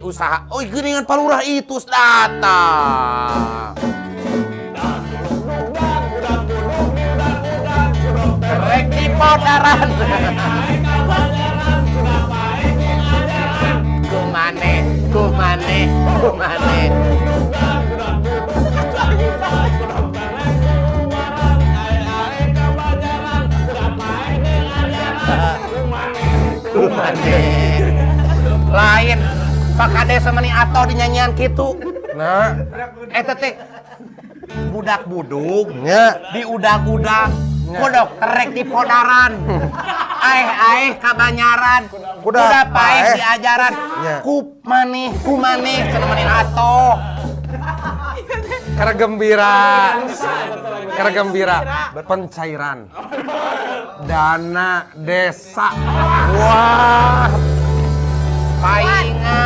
usaha. Oh, geuningan palurah itu datang. Rek di podaran. Kumane. Lain Pak Kades sama nih atau dinyanyian gitu. Nah, teh budak buduk di udag-udag kodok terek di podaran. Aeh kabanyaran kuda paeh di ajaran kumane cenemanin ato Karena gembira pencairan dana desa. Paingan